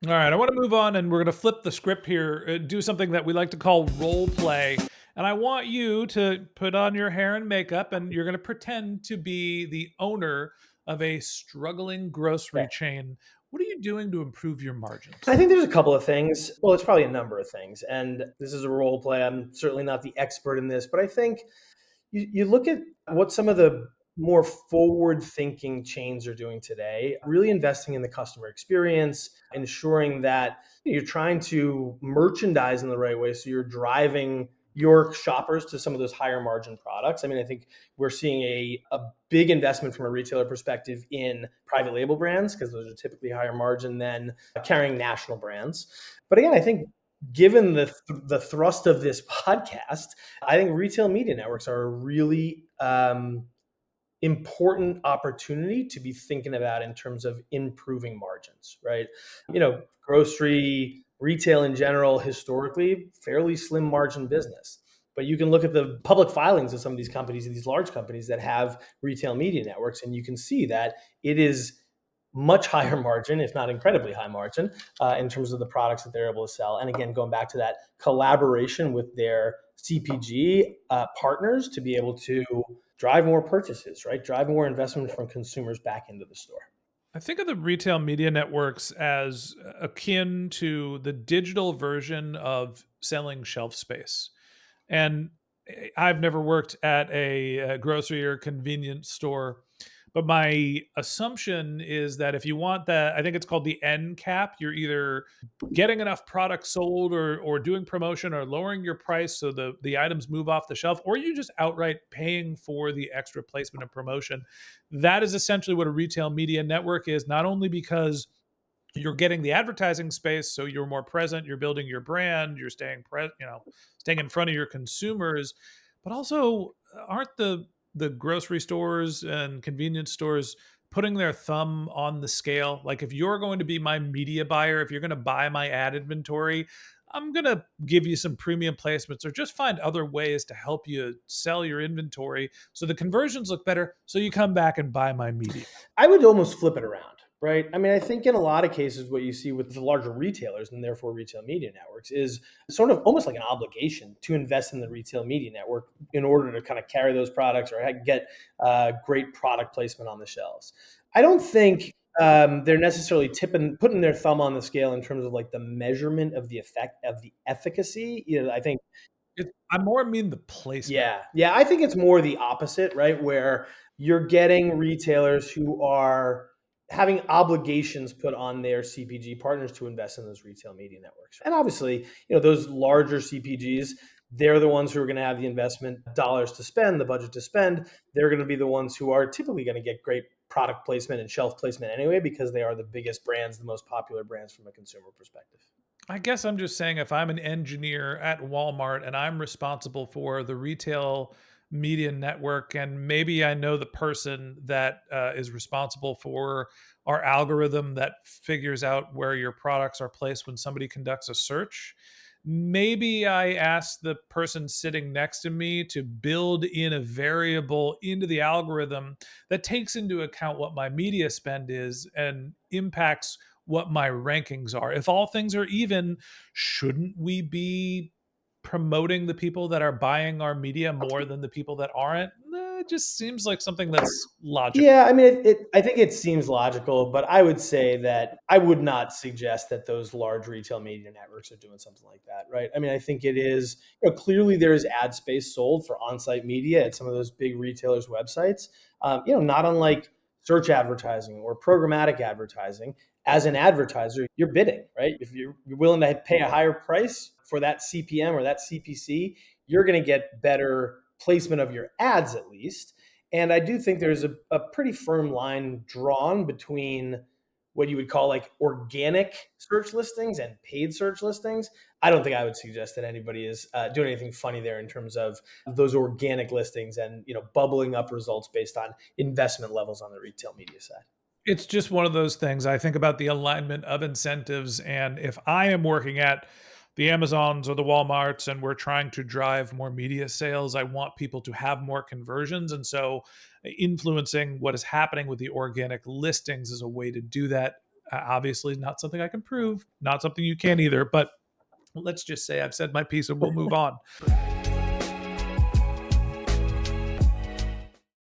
All right, I want to move on and we're going to flip the script here, do something that we like to call role play. And I want you to put on your hair and makeup and you're going to pretend to be the owner of a struggling grocery Okay. chain. What are you doing to improve your margins? I think there's a couple of things. Well, it's probably a number of things. And this is a role play. I'm certainly not the expert in this, but I think you look at what some of the more forward thinking chains are doing today, really investing in the customer experience, ensuring that you're trying to merchandise in the right way. So you're driving your shoppers to some of those higher margin products. I mean, I think we're seeing a big investment from a retailer perspective in private label brands because those are typically higher margin than carrying national brands. But again, I think given the thrust of this podcast, I think retail media networks are a really important opportunity to be thinking about in terms of improving margins, right? Grocery retail in general, historically, fairly slim margin business. But you can look at the public filings of some of these companies, these large companies that have retail media networks, and you can see that it is much higher margin, if not incredibly high margin, in terms of the products that they're able to sell. And again, going back to that collaboration with their CPG partners to be able to drive more purchases, right? Drive more investment from consumers back into the store. I think of the retail media networks as akin to the digital version of selling shelf space. And I've never worked at a grocery or convenience store, but my assumption is that if you want that, I think it's called the end cap. You're either getting enough product sold or doing promotion or lowering your price so the items move off the shelf, or you just outright paying for the extra placement and promotion. That is essentially what a retail media network is, not only because you're getting the advertising space, so you're more present, you're building your brand, you're staying in front of your consumers, but also aren't the grocery stores and convenience stores putting their thumb on the scale? Like, if you're going to be my media buyer, if you're going to buy my ad inventory, I'm going to give you some premium placements or just find other ways to help you sell your inventory so the conversions look better, so you come back and buy my media. I would almost flip it around, right? I mean, I think in a lot of cases, what you see with the larger retailers and therefore retail media networks is sort of almost like an obligation to invest in the retail media network in order to kind of carry those products or get great product placement on the shelves. I don't think they're necessarily putting their thumb on the scale in terms of like the measurement of the effect of the efficacy. I think I more mean the placement. yeah, I think it's more the opposite, right? Where you're getting retailers who are having obligations put on their CPG partners to invest in those retail media networks. And obviously, those larger CPGs, they're the ones who are going to have the investment dollars to spend, the budget to spend. They're going to be the ones who are typically going to get great product placement and shelf placement anyway, because they are the biggest brands, the most popular brands from a consumer perspective. I guess I'm just saying, if I'm an engineer at Walmart and I'm responsible for the retail media network, and maybe I know the person that is responsible for our algorithm that figures out where your products are placed when somebody conducts a search, maybe I ask the person sitting next to me to build in a variable into the algorithm that takes into account what my media spend is and impacts what my rankings are. If all things are even, shouldn't we be promoting the people that are buying our media more than the people that aren't? It just seems like something that's logical. Yeah, I mean, I think it seems logical, but I would say that I would not suggest that those large retail media networks are doing something like that, right? I mean, I think it is, clearly there is ad space sold for on-site media at some of those big retailers' websites, not unlike search advertising or programmatic advertising. As an advertiser, you're bidding, right? If you're willing to pay a higher price for that CPM or that CPC, you're going to get better placement of your ads at least. And I do think there's a pretty firm line drawn between what you would call like organic search listings and paid search listings. I don't think I would suggest that anybody is doing anything funny there in terms of those organic listings and bubbling up results based on investment levels on the retail media side. It's just one of those things. I think about the alignment of incentives. And if I am working at the Amazons or the Walmarts and we're trying to drive more media sales, I want people to have more conversions. And so influencing what is happening with the organic listings is a way to do that. Obviously, not something I can prove, not something you can either, but let's just say I've said my piece and we'll move on.